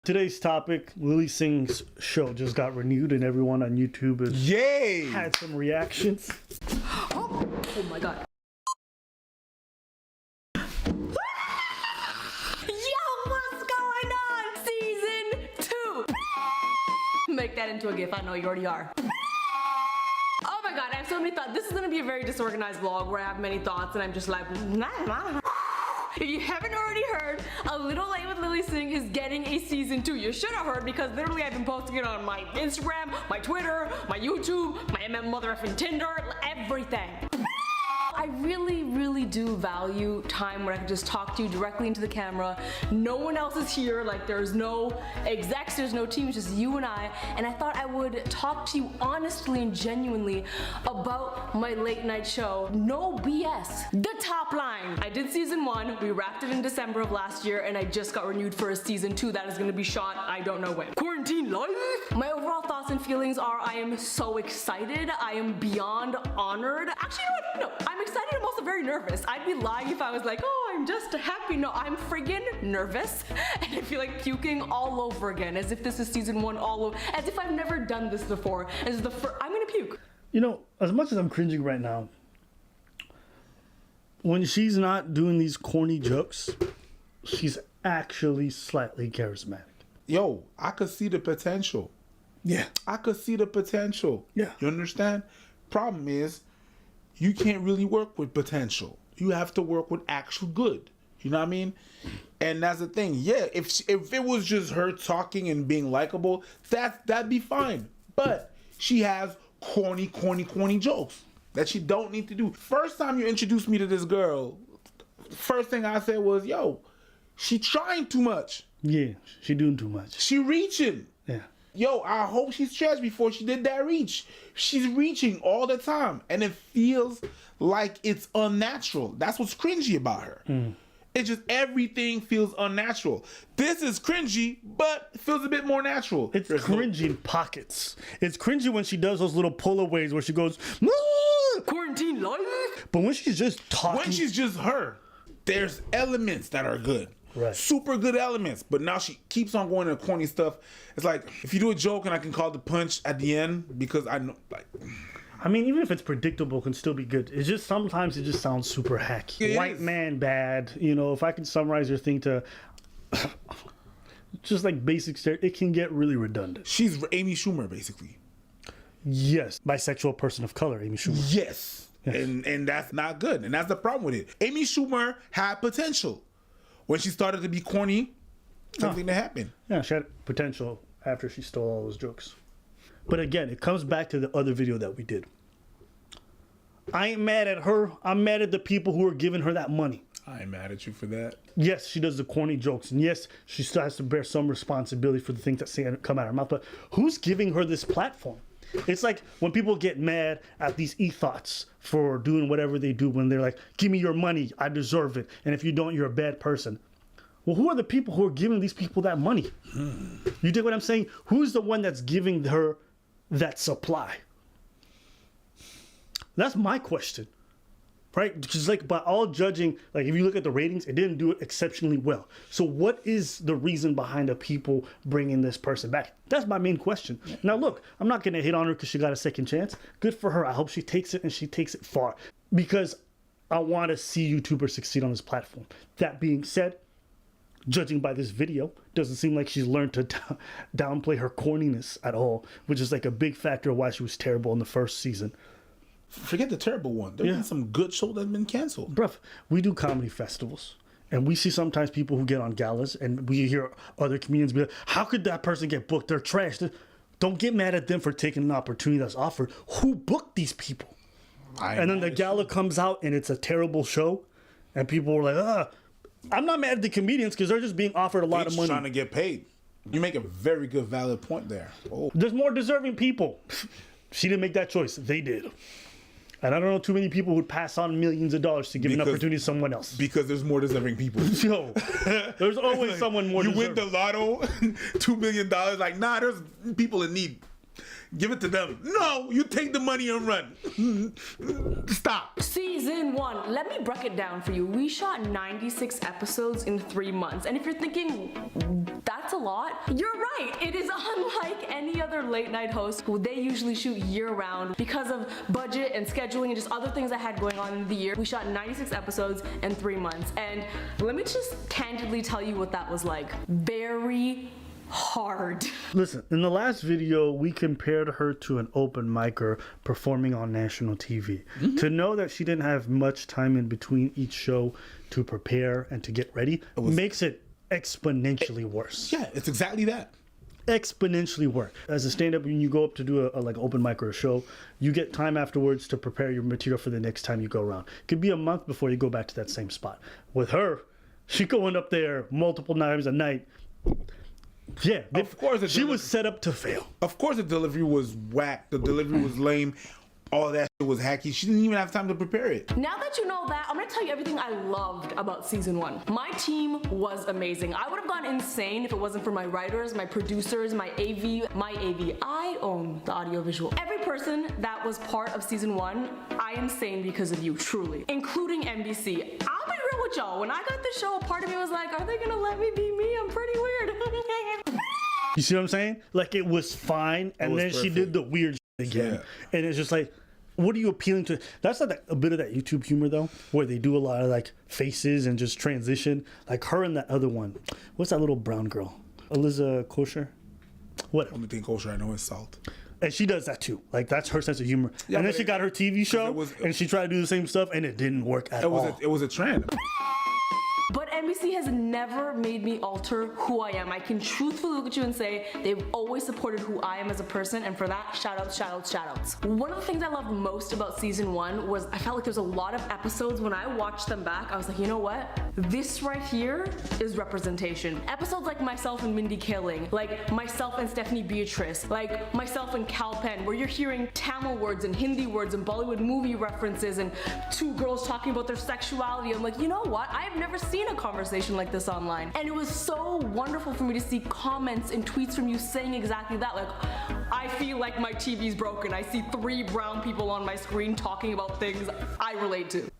Today's topic, Lilly Singh's show just got renewed and everyone on YouTube has had some reactions. Oh my god. Yo, what's going on? Season 2. Make that into a GIF. I know you already are. Oh my god, I have so many thoughts. This is gonna be a very disorganized vlog where I have many thoughts and I'm just like, nah. If you haven't already heard, A Little Late with Lilly Singh is getting a season 2. You should have heard because literally I've been posting it on my Instagram, my Twitter, my YouTube, my mother effing Tinder, everything. I really do value time where I can just talk to you directly into the camera. No one else is here, like there's no execs, there's no team, it's just you and I thought I would talk to you honestly and genuinely about my late night show. No BS. The top line. I did season 1, we wrapped it in December of last year, and I just got renewed for a season 2 that is gonna be shot I don't know when. Quarantine life? My overall thoughts and feelings are I am so excited, I am beyond honored. Actually, no, I'm excited, I'm also very nervous. I'd be lying if I was like, oh, I'm just happy. No, I'm friggin' nervous, and I feel like puking all over again, as if this is season 1 all over, as if I've never done this before, as the first, I'm gonna puke. You know, as much as I'm cringing right now, when she's not doing these corny jokes, she's actually slightly charismatic. Yo, I could see the potential. Yeah. I could see the potential. Yeah. You understand? Problem is, you can't really work with potential. You have to work with actual good. You know what I mean? And that's the thing. Yeah, if it was just her talking and being likable, that'd be fine. But she has corny jokes that she don't need to do. First time you introduced me to this girl, first thing I said was, yo, she trying too much. Yeah, she doing too much. She reaching. Yeah. Yo, I hope she stretched before she did that reach. She's reaching all the time, and it feels like it's unnatural. That's what's cringy about her. It's just everything feels unnatural. This is cringy, but it feels a bit more natural. It's cringy in pockets. It's cringy when she does those little pullaways where she goes, "Ah!" Quarantine life? But when she's just talking. When she's just her, there's elements that are good. Right. Super good elements, but now she keeps on going to corny stuff. It's like, if you do a joke and I can call the punch at the end because I know, like... I mean, even if it's predictable, it can still be good. It's just, sometimes it just sounds super hacky. White man bad. You know, if I can summarize your thing to just like basic it can get really redundant. She's Amy Schumer, basically. Yes. Bisexual person of color, Amy Schumer. Yes. And that's not good. And that's the problem with it. Amy Schumer had potential. When she started to be corny, something to happen. Yeah, she had potential after she stole all those jokes. But again, it comes back to the other video that we did. I ain't mad at her. I'm mad at the people who are giving her that money. I ain't mad at you for that. Yes, she does the corny jokes. And yes, she still has to bear some responsibility for the things that come out of her mouth. But who's giving her this platform? It's like when people get mad at these ethos for doing whatever they do when they're like, give me your money, I deserve it. And if you don't, you're a bad person. Well, who are the people who are giving these people that money? You dig what I'm saying? Who's the one that's giving her that supply? That's my question. Right? Because like by all judging, like if you look at the ratings, it didn't do it exceptionally well. So what is the reason behind the people bringing this person back? That's my main question. Now look, I'm not going to hit on her because she got a second chance. Good for her. I hope she takes it and she takes it far. Because I want to see YouTubers succeed on this platform. That being said, judging by this video, doesn't seem like she's learned to downplay her corniness at all, which is like a big factor of why she was terrible in the first season. Forget the terrible one. There's been some good shows that have been canceled. Bruh, we do comedy festivals. And we see sometimes people who get on galas and we hear other comedians be like, how could that person get booked? They're trash. Don't get mad at them for taking an opportunity that's offered. Who booked these people? And then the gala comes out and it's a terrible show. And people are like, I'm not mad at the comedians because they're just being offered a lot of money. Trying to get paid. You make a very good, valid point there. Oh. There's more deserving people. She didn't make that choice. They did. And I don't know too many people who'd pass on millions of dollars to give an opportunity to someone else. Because there's more deserving people. Yo, there's always someone more deserving. You win the lotto, $2 million. Like, nah, there's people in need. Give it to them. No, you take the money and run. Stop. Season 1. Let me break it down for you. We shot 96 episodes in 3 months. And if you're thinking, that's a lot, you're right. It is unlike any other late night host who they usually shoot year round because of budget and scheduling and just other things I had going on in the year. We shot 96 episodes in 3 months. And let me just candidly tell you what that was like. Very hard. Listen, in the last video, we compared her to an open micer performing on national TV. To know that she didn't have much time in between each show to prepare and to get ready makes it exponentially worse. Yeah, it's exactly that. Exponentially worse. As a stand-up, when you go up to do a like open mic or a show, you get time afterwards to prepare your material for the next time you go around. It could be a month before you go back to that same spot. With her, she going up there multiple times a night. Yeah, of course she was set up to fail. Of course the delivery was whack. The delivery was lame. All that shit was hacky. She didn't even have time to prepare it. Now that you know that, I'm gonna tell you everything I loved about season 1. My team was amazing. I would have gone insane if it wasn't for my writers, my producers, my AV. I own the audiovisual. Every person that was part of season 1, I am sane because of you, truly. Including NBC. I'll be real with y'all. When I got this show, a part of me was like, are they gonna let me be me? I'm pretty weird. You see what I'm saying? Like, it was fine, and then she did the weird shit again. Yeah. And it's just like, what are you appealing to? That's like a bit of that YouTube humor, though, where they do a lot of like faces and just transition. Like her and that other one. What's that little brown girl? Eliza Kosher? What? Only thing kosher I know is salt. And she does that too. Like, that's her sense of humor. Yeah, and then she got her TV show, and she tried to do the same stuff, and it didn't work at all. It was a trend. But NBC has never made me alter who I am. I can truthfully look at you and say they've always supported who I am as a person, and for that, shout outs, shout outs, shout outs. One of the things I loved most about season 1 was I felt like there's a lot of episodes when I watched them back, I was like, you know what? This right here is representation. Episodes like myself and Mindy Kaling, like myself and Stephanie Beatrice, like myself and Cal Penn, where you're hearing Tamil words and Hindi words and Bollywood movie references and 2 girls talking about their sexuality. I'm like, you know what? I have never seen a conversation like this online. And it was so wonderful for me to see comments and tweets from you saying exactly that. Like, I feel like my TV's broken. I see 3 brown people on my screen talking about things I relate to.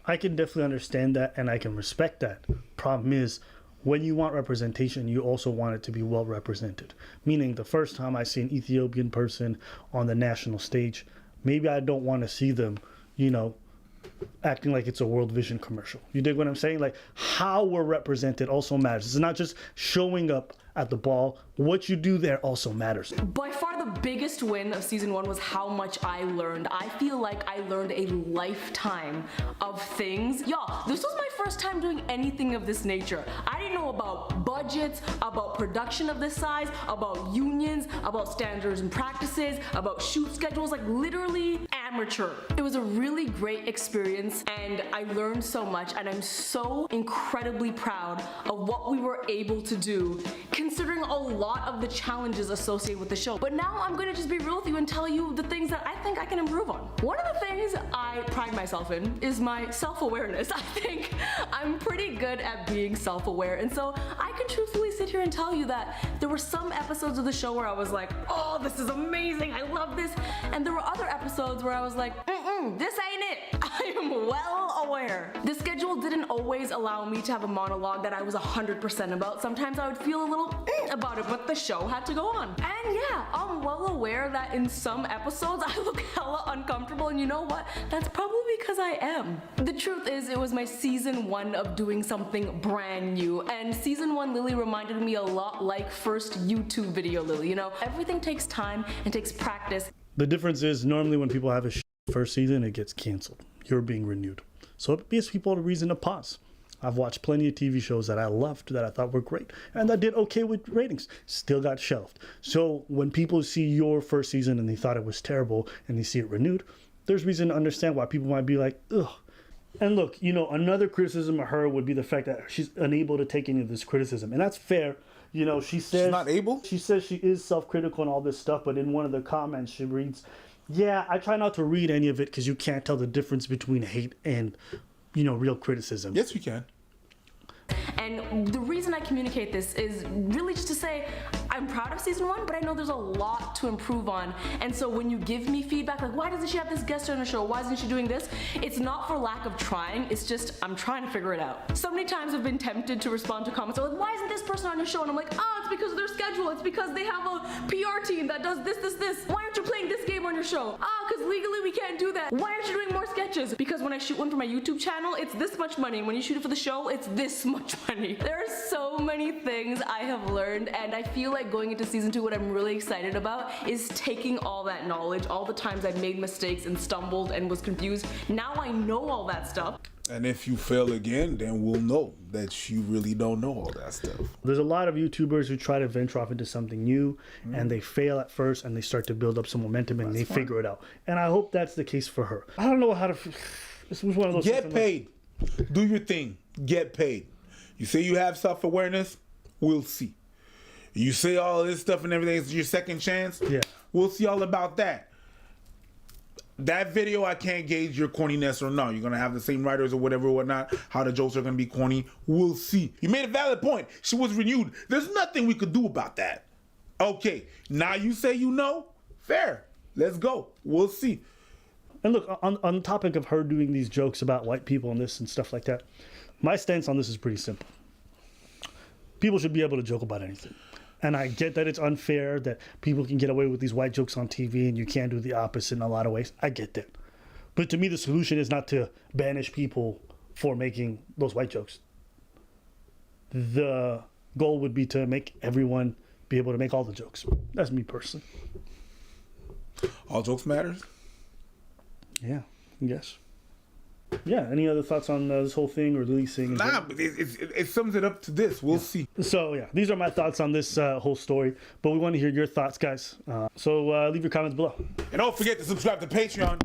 I can definitely understand that, and I can respect that. Problem is, when you want representation, you also want it to be well represented. Meaning, the first time I see an Ethiopian person on the national stage, maybe I don't want to see them, you know, acting like it's a World Vision commercial. You dig what I'm saying? Like, how we're represented also matters. It's not just showing up at the ball. What you do there also matters. By far the biggest win of season 1 was how much I learned. I feel like I learned a lifetime of things. Y'all, this was my first time doing anything of this nature. I didn't know about budgets, about production of this size, about unions, about standards and practices, about shoot schedules, like literally amateur. It was a really great experience, and I learned so much, and I'm so incredibly proud of what we were able to do, considering a lot of the challenges associated with the show. But now I'm gonna just be real with you and tell you the things that I think I can improve on. One of the things I pride myself in is my self-awareness. I think I'm pretty good at being self-aware, and so I can truthfully sit here and tell you that there were some episodes of the show where I was like, oh, this is amazing, I love this, and there were other episodes where I was like, this ain't it. I am well aware. The schedule didn't always allow me to have a monologue that I was 100% about. Sometimes I would feel a little about it, but the show had to go on. And yeah, I'm well aware that in some episodes I look hella uncomfortable, and you know what? That's probably because I am. The truth is, it was my season 1 of doing something brand new, and season 1 Lilly reminded me a lot like first YouTube video Lilly. You know, everything takes time and takes practice. The difference is, normally when people have a first season, it gets canceled. You're being renewed. So it gives people a reason to pause. I've watched plenty of TV shows that I loved, that I thought were great, and that did okay with ratings, still got shelved. So when people see your first season and they thought it was terrible and they see it renewed, there's reason to understand why people might be like, ugh. And look, you know, another criticism of her would be the fact that she's unable to take any of this criticism. And that's fair. You know, she says... She's not able? She says she is self-critical and all this stuff, but in one of the comments she reads, yeah, I try not to read any of it because you can't tell the difference between hate and, you know, real criticism. Yes, you can. And the reason I communicate this is really just to say, I I'm proud of season 1, but I know there's a lot to improve on. And so when you give me feedback, like, why doesn't she have this guest on her show? Why isn't she doing this? It's not for lack of trying, it's just, I'm trying to figure it out. So many times I've been tempted to respond to comments like, why isn't this person on your show? And I'm like, oh, it's because of their schedule. It's because they have a PR team that does this. Why aren't you playing this game on your show? Because legally we can't do that. Why aren't you doing more sketches? Because when I shoot one for my YouTube channel, it's this much money. When you shoot it for the show, it's this much money. There are so many things I have learned, and I feel like going into season 2, what I'm really excited about is taking all that knowledge, all the times I've made mistakes and stumbled and was confused. Now I know all that stuff. And if you fail again, then we'll know that you really don't know all that stuff. There's a lot of YouTubers who try to venture off into something new, and they fail at first, and they start to build up some momentum, and they figure it out. And I hope that's the case for her. I don't know how to. This was one of those. Get paid. Do your thing. Get paid. You say you have self-awareness, we'll see. You say all this stuff and everything is your second chance, we'll see all about that. That video, I can't gauge your corniness or not. You're going to have the same writers or whatever or whatnot. How the jokes are going to be corny. We'll see. You made a valid point. She was renewed. There's nothing we could do about that. Okay. Now you say you know? Fair. Let's go. We'll see. And look, on the topic of her doing these jokes about white people and this and stuff like that, my stance on this is pretty simple. People should be able to joke about anything. And I get that it's unfair that people can get away with these white jokes on TV and you can't do the opposite in a lot of ways. I get that. But to me, the solution is not to banish people for making those white jokes. The goal would be to make everyone be able to make all the jokes. That's me personally. All jokes matters? Yeah, I guess. Yeah, any other thoughts on this whole thing or Lilly Singh? Nah, but it sums it up to this. We'll see. So, yeah, these are my thoughts on this whole story. But we want to hear your thoughts, guys. So leave your comments below. And don't forget to subscribe to Patreon.